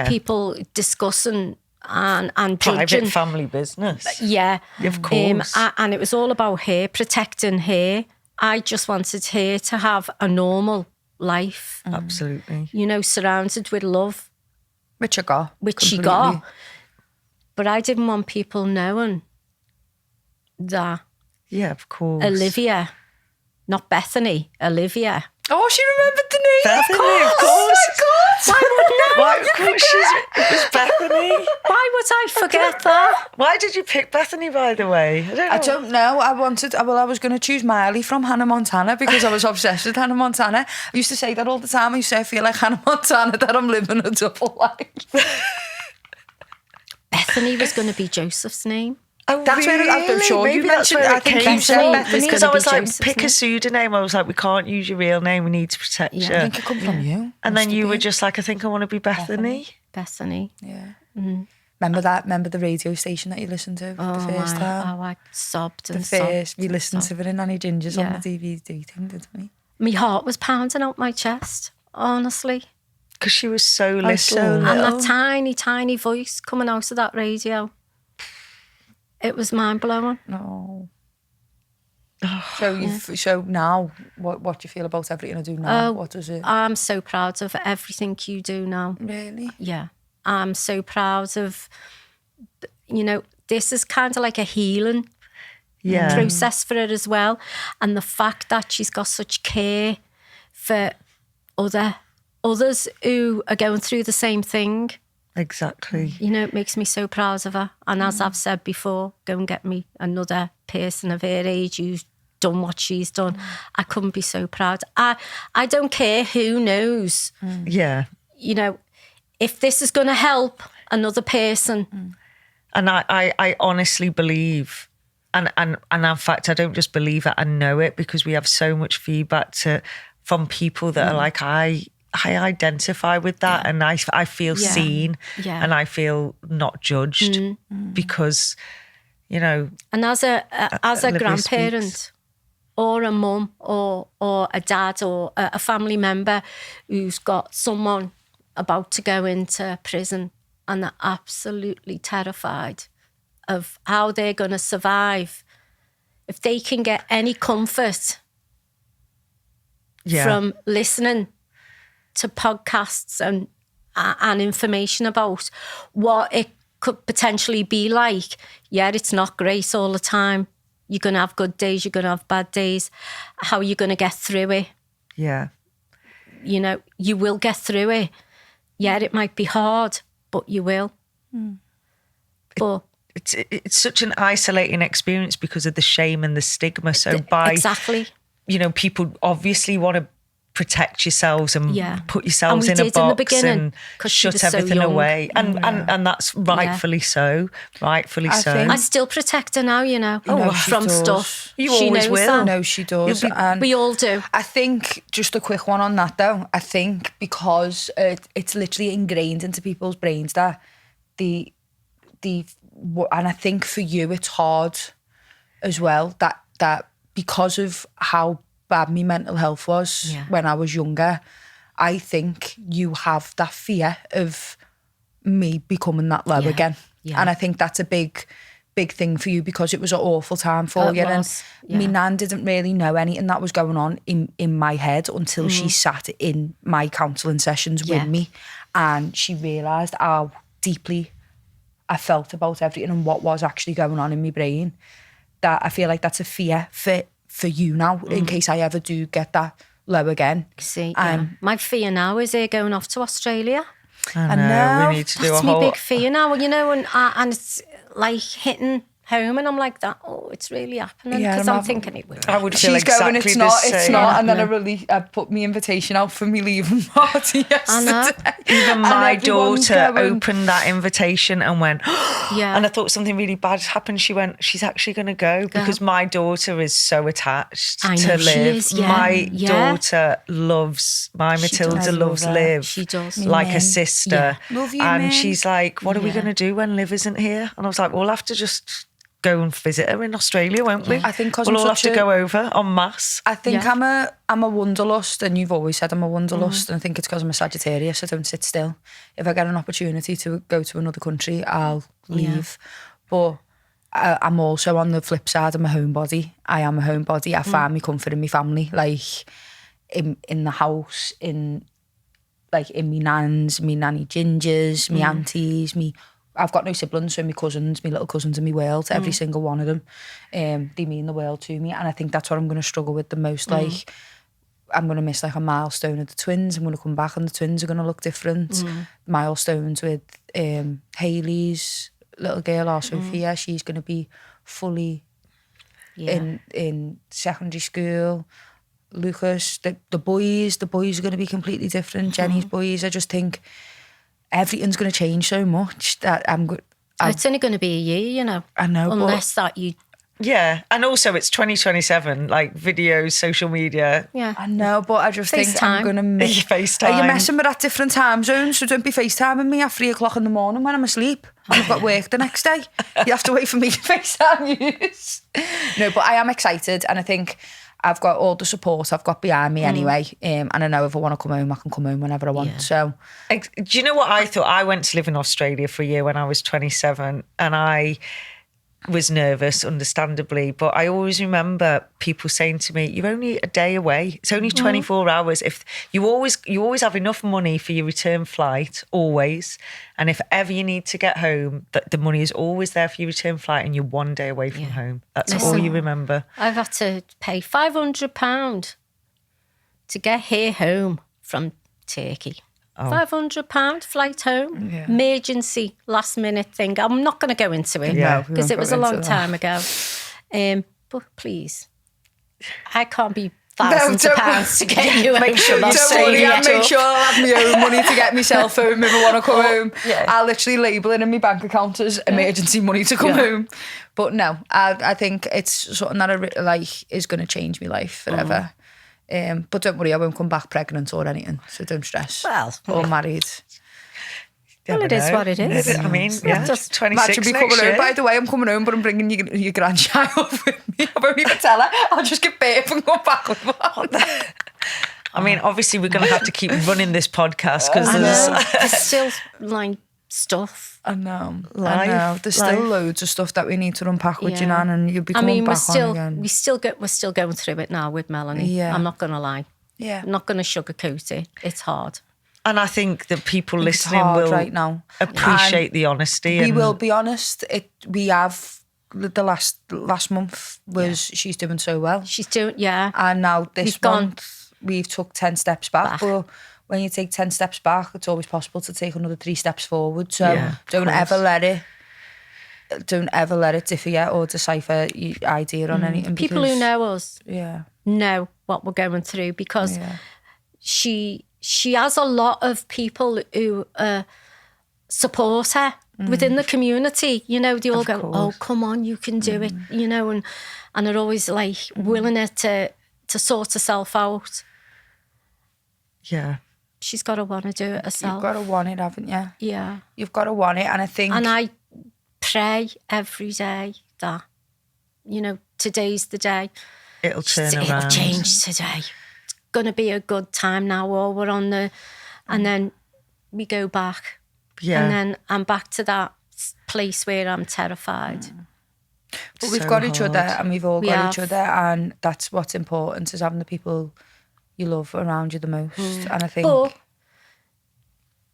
people discussing and Private judging. family business. Yeah. Of course. And it was all about her, protecting her. I just wanted her to have a normal life. Absolutely. Surrounded with love. Which I got. Which she got. But I didn't want people knowing that. Yeah, of course. Olivia, not Bethany, Olivia. Oh, she remembered the name. Bethany, of course. Oh my God. Why wouldn't I? Why, of course, it was Bethany. Why would I forget that? Why did you pick Bethany, by the way? I don't know. I was going to choose Miley from Hannah Montana because I was obsessed with Hannah Montana. I used to say that all the time. I used to say I feel like Hannah Montana, that I'm living a double life. Bethany was going to be Joseph's name. Oh, that's really? where I'm sure Maybe you mentioned. where I think you said Bethany. Bethany. Because I was like, Joseph's pick name. a pseudonym. I was like, we can't use your real name. We need to protect you. I think it come from you. And then you were just like, I think I want to be Bethany. Bethany. Yeah. Remember that? Remember the radio station that you listened to the first time? Oh, I sobbed and we listened to it in Nanny Ginger's on the DVD thing, didn't we? My heart was pounding out my chest, honestly. Because she was so little. And that tiny, tiny voice coming out of that radio. It was mind-blowing. No. So now, what do you feel about everything I do now? What does it? I'm so proud of everything you do now. Really? Yeah. I'm so proud of, this is kind of like a healing process for her as well. And the fact that she's got such care for others who are going through the same thing. Exactly. It makes me so proud of her. And as I've said before, go and get me another person of her age who's done what she's done. I couldn't be so proud. I don't care who knows. Yeah. If this is going to help another person. And I honestly believe, and in fact, I don't just believe it, I know it, because we have so much feedback from people that are like, I identify with that, and I feel seen, and I feel not judged because, And as a grandparent, or a mum or a dad or a family member who's got someone about to go into prison and they're absolutely terrified of how they're going to survive. If they can get any comfort from listening to podcasts and information about what it could potentially be like, it's not great all the time. You're going to have good days, you're going to have bad days. How are you going to get through it? Yeah. You know, you will get through it. Yeah, it might be hard, but you will. But it's such an isolating experience because of the shame and the stigma. So exactly, you know, people obviously want to protect yourselves and put yourselves in a box and shut everything away. And that's rightfully so. Rightfully so. I still protect her now, you know, from stuff. You always will. No, she does. And we all do. I think, just a quick one on that though, I think because it's literally ingrained into people's brains that and I think for you it's hard as well that because of how bad my mental health was when I was younger, I think you have that fear of me becoming that low again. And I think that's a big thing for you because it was an awful time for you. And my nan didn't really know anything that was going on in my head until she sat in my counselling sessions with me, and she realised how deeply I felt about everything and what was actually going on in my brain. That I feel like that's a fear for you now, in case I ever do get that low again. See, my fear now is going off to Australia. I know, we need to do a whole... That's my big fear now, you know, and it's like hitting home and I'm like that, it's really happening, because I'm thinking it will. I would feel exactly it's the not, same. it's not, and then I put my invitation out for me leaving party yesterday. I know. Even my daughter opened that invitation and went, and I thought something really bad happened. She went, she's actually going to go because my daughter is so attached to Liv. My daughter loves, Matilda loves Liv. She does. Like a sister. Love you, and Min. she's like, what are we going to do when Liv isn't here? And I was like, well, we'll have to just go and visit her in Australia, won't we? I think because we'll all have to go over en masse. I think I'm a wanderlust, and you've always said I'm a wanderlust, and I think it's because I'm a Sagittarius. I don't sit still. If I get an opportunity to go to another country, I'll leave. But I'm also on the flip side. I'm a homebody. I am a homebody. I find me comfort in my family, like in the house, in my nans, me Nanny Gingers, me aunties, I've got no siblings, so my cousins, my little cousins in my world, every single one of them, they mean the world to me. And I think that's what I'm going to struggle with the most. Like, I'm going to miss like a milestone of the twins. I'm going to come back and the twins are going to look different. Milestones with Hayley's little girl, our Sophia, she's going to be fully in secondary school. Lucas, the boys are going to be completely different. Jenny's boys, I just think everything's going to change so much that it's only going to be a year, you know. I know, unless that you... Yeah, and also it's 2027, like videos, social media. Yeah. I know, but I just think I'm going to miss... FaceTime. Are you messing with at different time zones? So don't be FaceTiming me at 3 o'clock in the morning when I'm asleep. I've got work the next day. You have to wait for me to FaceTime you. No, but I am excited, and I think I've got all the support I've got behind me anyway. And I know if I want to come home, I can come home whenever I want. Yeah. So, do you know what I thought? I went to live in Australia for a year when I was 27, and I was nervous, understandably, but I always remember people saying to me, you're only a day away, it's only 24 hours. If you always have enough money for your return flight, always, and if ever you need to get home, the money is always there for your return flight, and you're one day away from home. That's all you remember. I've had to pay £500 to get here home from Turkey. £500 flight home, emergency, last minute thing. I'm not going to go into it because it was a long time ago. But please, I can't be thousands of pounds to get you home. Make sure Don't worry, I'll make sure I'll have my own money to get myself home if I want to come home. Yeah. I'll literally label it in my bank account as emergency money to come home. But no, I think it's something that is going to change my life forever. But don't worry, I won't come back pregnant or anything, so don't stress. Well, or married. Well, it is what it is. I mean, yeah, Just 26 Imagine me next coming year. home. By the way, I'm coming home, but I'm bringing your grandchild with me. I won't even tell her. I'll just get birth and go back with one. I mean, obviously, we're going to have to keep running this podcast because I there's... know. There's still like stuff. I know. Life, There's life. still loads of stuff that we need to unpack with Yeah. you, Nan, and you'll be coming back on again. we're still going through it now with Melanie. Yeah. I'm not going to lie. Yeah. I'm not going to sugarcoat it. It's hard. And I think that people It's listening hard will right now. appreciate the honesty. We and will be honest. We have the last month was she's doing so well, She's doing, yeah. and now this We've gone month we've took 10 steps back. But when you take 10 steps back, it's always possible to take another 3 steps forward. So Yeah, don't ever let it differ you or decipher your idea on anything. People who know us yeah, know what we're going through because yeah. she has a lot of people who support her within the community. You know, they all go, course. "Oh, come on, you can do it." You know, and they're always like willing her to sort herself out. yeah. She's got to want to do it herself. You've got to want it, haven't you? Yeah, You've got to want it, and I think. and I pray every day that, you know, today's the day. It'll turn It'll around. change today. It's going to be a good time now, or we're on the, and then we go back. Yeah. And then I'm back to that place where I'm terrified. But we've So got each other, hard. and we've all We got have. each other, and that's what's important, is having the people you love around you the most. And I think But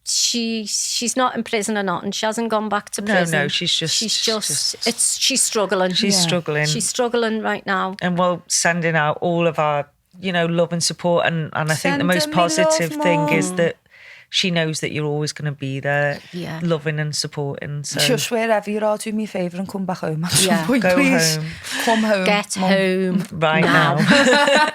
she's not in prison or nothing. She hasn't gone back to No, prison. no, she's she's struggling. She's struggling. She's struggling right now. And we're sending out all of our, love and support. And I think the most Sending me positive love, thing Mum. is that she knows that you're always going to be there, Yeah. loving and supporting. So just wherever you are, do me a favour and come back home at some Yeah. point, Go please. home. Come home. Get Mum. home right now. now.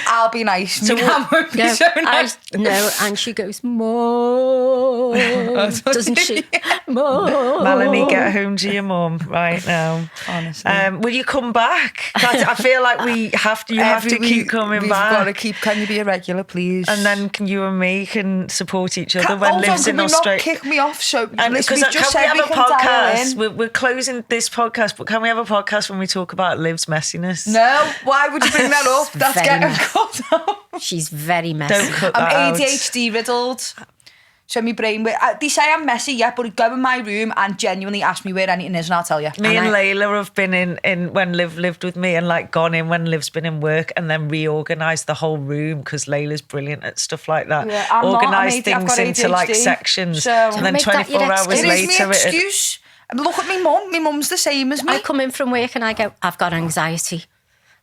I'll be nice. So won't be so nice. No, and she goes, "Mom," doesn't she? Mom. Melanie, get home to your mum right now. Honestly. Will you come back? I feel like you have to keep coming we've back. got to keep. Can you be a regular, please? And then you and me can support each other when lives in Can Australia. not kick me off? So And listen, because we've just can we said have a can dial podcast? in. We're closing this podcast, but can we have a podcast when we talk about Liv's messiness? No, why would you bring that up? That's very getting nice. cut out. She's very messy. Don't cut that I'm out. ADHD riddled. So my brain, they say I'm messy, yeah, but go in my room and genuinely ask me where anything is and I'll tell you. Me and Layla have been in when Liv lived with me and gone in when Liv's been in work and then reorganised the whole room because Layla's brilliant at stuff like that. Yeah, I'm not. Organised I've got things into ADHD, sections so- and then Make that 24 your hours excuse. It is later. my excuse. Look at me mum. My mum's the same as me. I come in from work and I go, "I've got anxiety."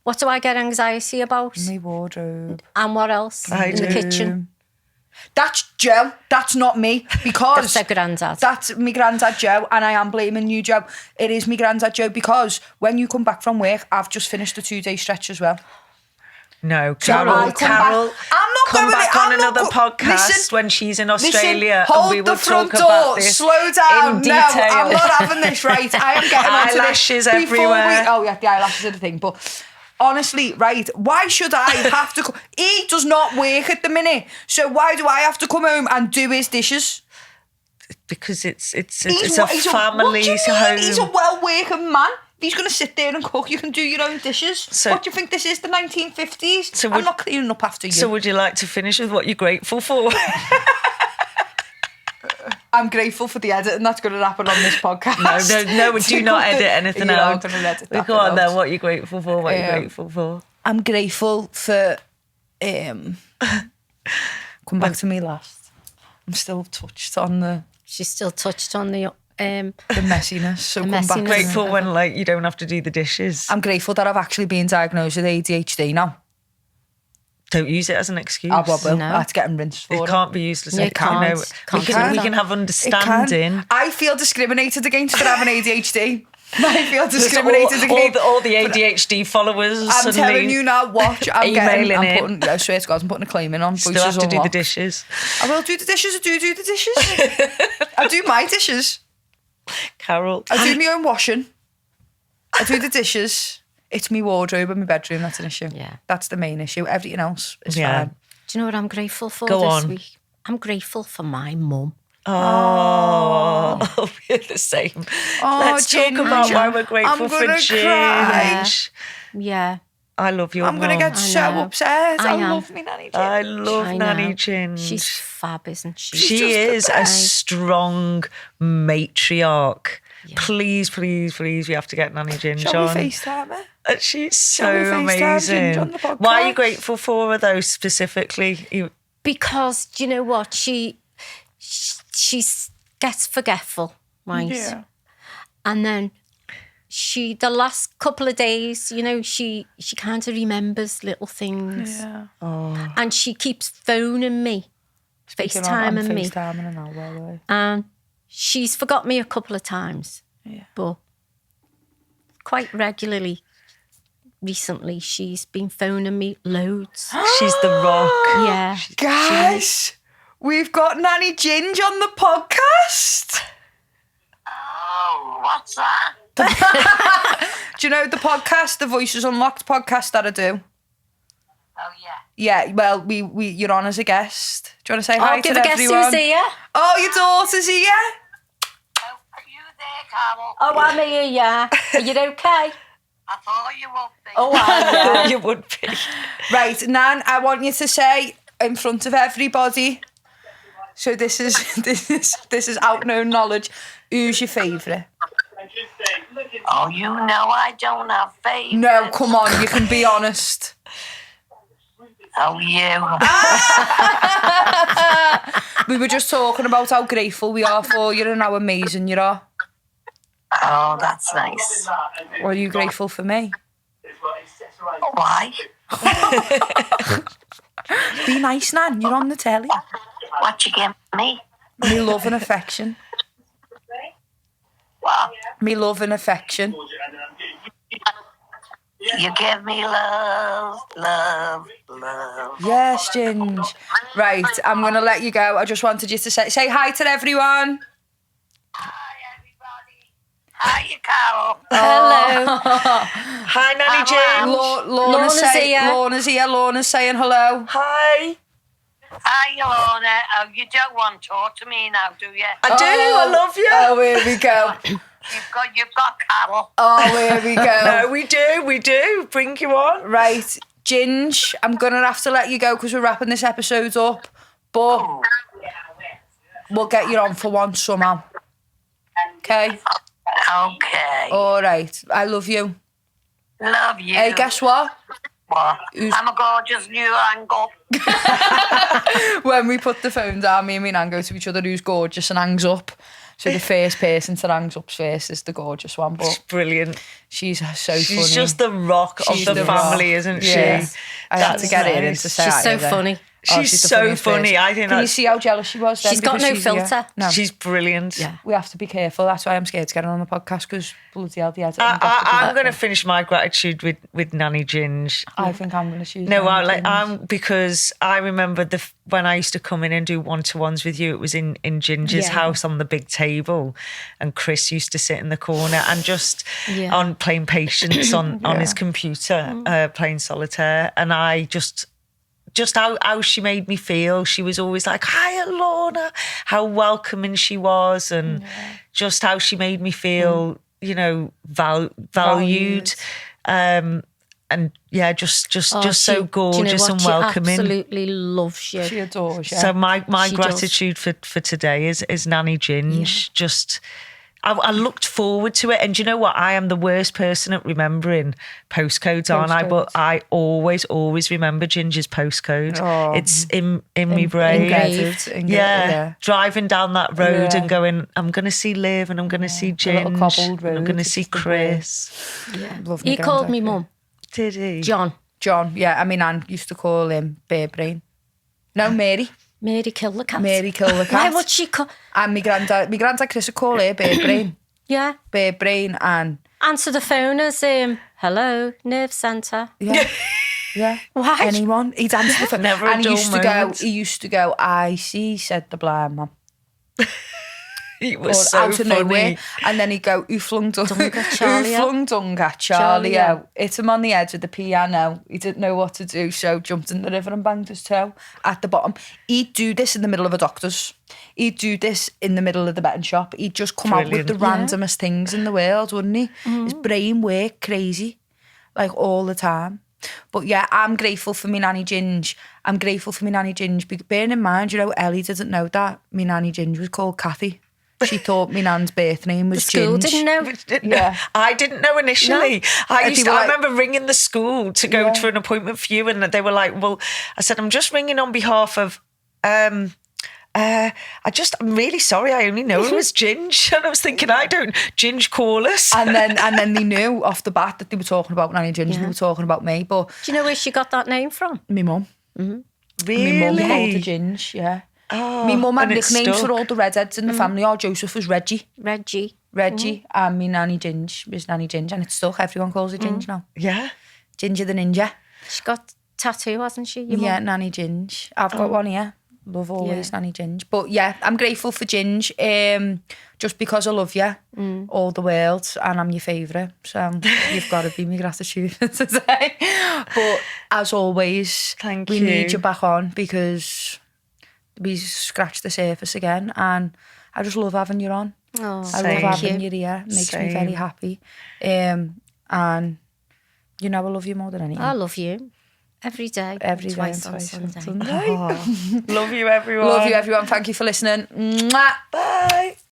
What do I get anxiety about? My wardrobe. And what else? In the kitchen. That's Joe. That's not me. Because That's her granddad. That's my granddad Joe, and I am blaming you, Joe. It is my granddad Joe because when you come back from work, I've just finished a 2-day stretch as well. No, So I Carol, come Carol, back- I'm not come going- back I'm on not another go- podcast Listen, when she's in Australia Listen, hold and we will the front talk door. about this Slow down. in No, detail. I'm not having this right. I am getting onto Eyelashes this. everywhere. Oh yeah, the eyelashes are the thing. But honestly, right, why should I have to... He does not work at the minute. So why do I have to come home and do his dishes? Because it's He's a what do family's you mean? home. He's a well-working man. If he's going to sit there and cook, you can do your own dishes. So- What do you think this is, the 1950s? So I'm would- not cleaning up after you. So would you like to finish with what you're grateful for? I'm grateful for the editing that's going to happen on this podcast. No, do not edit anything You're out. not gonna edit that Go on out. then, what you're grateful for, what you're Yeah. grateful for. I'm grateful for... come back to me last. I'm still touched on the She's still touched on the messiness. So The come back to messiness. me. Grateful when you don't have to do the dishes. I'm grateful that I've actually been diagnosed with ADHD now. Don't use it as an excuse. I will. No. That's getting rinsed for It it. can't be used as You a can't. we Can't. can have It can. understanding. I feel discriminated against for having ADHD. I feel discriminated against. all the ADHD followers. I'm suddenly telling you now, watch. I'm getting. emailing in. Putting, I swear to God, I'm putting a claim in on still voices have to do the unlocked. dishes. I will do the dishes. I do the dishes. I do my dishes. Carol. I do my own washing. I do the dishes. It's my wardrobe in my bedroom. That's an issue. Yeah. That's the main issue. Everything else is Yeah. fine. Do you know what I'm grateful for Go this on. week? I'm grateful for my mum. Oh, we're the same. Let's talk about why we're grateful for Ginge. Yeah. I love your I'm going to get so upset. I love me Nanny Ginger. I love Nanny Ginger. She's fab, isn't she? She is a strong matriarch. Yeah. Please, we have to get Nanny Ginger on. Shall we FaceTime her? She's so amazing. Why are you grateful for her, though, specifically? Because, do you know what? She gets forgetful, right? Yeah. And then the last couple of days, you know, she kind of remembers little things. Yeah. Oh. And she keeps phoning me, FaceTiming me. FaceTiming her now, by the way. And she's forgot me a couple of times. Yeah. But quite regularly recently, she's been phoning me loads. She's the rock. Yeah. Guys, we've got Nanny Ginger on the podcast. Oh, what's that? Do you know the podcast, the Voices Unlocked podcast that I do? Oh, yeah. Yeah, well, you're on as a guest. Do you want to say hi I'll to give a guest everyone? who's here. Oh, your daughter's here? Oh, are you there, Carol? Oh, I'm here, yeah. Are you okay? I thought you would be. Oh, I'm You would be. Right, Nan, I want you to say in front of everybody. So this is out known knowledge. Who's your favourite? Oh, you know I don't have favourites. No, come on, you can be honest. Oh, you. We were just talking about how grateful we are for you and how amazing you are. Oh, that's nice. What are you grateful for me? Why? Be nice, Nan. You're on the telly. What you give me? Me love and affection. What? Me love and affection. You give me love, love, love. Yes, Ginge. Right, I'm going to let you go. I just wanted you to say hi to everyone. Hi, everybody. Hi, Carol. Hello. Hi, Nanny Ginger. Lorna's here. Lorna's saying hello. Hi. Hi, Lorna. Oh, you don't want to talk to me now, do you? I do. I love you. Oh, here we go. You've got Carol. Oh, here we go. No, we do. Bring you on. Right, Ginge, I'm going to have to let you go because we're wrapping this episode up. But we'll get you on for one somehow. Okay? Okay. All right. I love you. Love you. Hey, guess what? What? I'm a gorgeous new angle. When we put the phone down, me and Nan go to each other who's gorgeous and hangs up. So the first person that hangs up first is the gorgeous one. But It's brilliant. she's so funny. She's just the rock She's of the family, rock. isn't Yeah. she? I had to get her in nice. to say She's hi so to her. funny. Oh, She's the so funniest funny. person. I think Can you that's... see how jealous she was then? She's got because no she's here? filter. No. She's brilliant. Yeah. We have to be careful. That's why I'm scared to get her on the podcast because bloody hell, the editing. I'm going to finish my gratitude with Nanny Ginger. I think I'm going to choose. No, Nanny Ginger. because I remember when I used to come in and do one-to-ones with you, it was in Ginger's house on the big table, and Chris used to sit in the corner and just on playing Patience on his computer, playing solitaire, and I just how she made me feel. She was always like, hi, Lorna, how welcoming she was, and just how she made me feel, you know, valued. And yeah, just so gorgeous and welcoming. She absolutely loves you. She adores you. So my She gratitude for today is Nanny Ginger. Yeah. I looked forward to it, and do you know what? I am the worst person at remembering postcodes, aren't I? But I always remember Ginger's postcode. Oh. It's in my brain. Engraved. Yeah, driving down that road and going, I'm going to see Liv, and I'm going to see little Ginger, cobbled and I'm road, going to it's see just the Chris. Yeah. Love He me called granddad, me yeah. mum. Did he? John. Yeah. I mean, Anne used to call him Bear Brain. No, Mary. Mary killed the cat. Mary killed the cat. Why would she call? And my granddad Chris would call her Bear Brain. Yeah. Bear Brain and... Answer the phone as hello, nerve centre. Yeah. Yeah. Why? Anyone. He'd answer the phone. Never a and dull moment. he used to go, I see, said the blind man. It or was so out of nowhere. funny. And then he'd go, who flung Charlie Charlie out? Hit him on the head with the piano. He didn't know what to do, so jumped in the river and banged his toe at the bottom. He'd do this in the middle of a doctor's. He'd do this in the middle of the betting shop. He'd just come out with the randomest things in the world, wouldn't he? His brain worked crazy, like all the time. But yeah, I'm grateful for my Nanny Ginger. Because bearing in mind, Ellie didn't know that my Nanny Ginger was called Kathy. She thought my nan's birth name was The school Ginger. didn't know. Yeah, I didn't know initially. No. I remember ringing the school to go to an appointment for you, and they were like, "Well," I said, "I'm just ringing on behalf of." I'm really sorry. I only know it was Ginge, and I was thinking, Ginge call us. And then they knew off the bat that they were talking about Nanny Ginger. They were talking about me. But Do you know where she got that name from? my mum, Really? my mum called her Ginge. Yeah. Oh, My mum had and it nicknames for stuck. all the redheads in the family. Our Joseph was Reggie, Reggie. and my Nanny Ginger was Nanny Ginger, and it's stuck. Everyone calls her Ginger now. Yeah. Ginger the Ninja. She got a tattoo, hasn't she? Your Yeah, mum? Nanny Ginger. I've got one here. Love always Nanny Ginger. But yeah, I'm grateful for Ginger, just because I love you, all the world, and I'm your favourite. So you've got to be my gratitude today. But as always, we need you back on because we scratched the surface again, and I just love having you on. Oh, I love having you here. It makes me very happy. And I love you more than anything. I love you. Every day. Twice on Sunday. Love you, everyone. Love you, everyone. Thank you for listening. Mwah. Bye.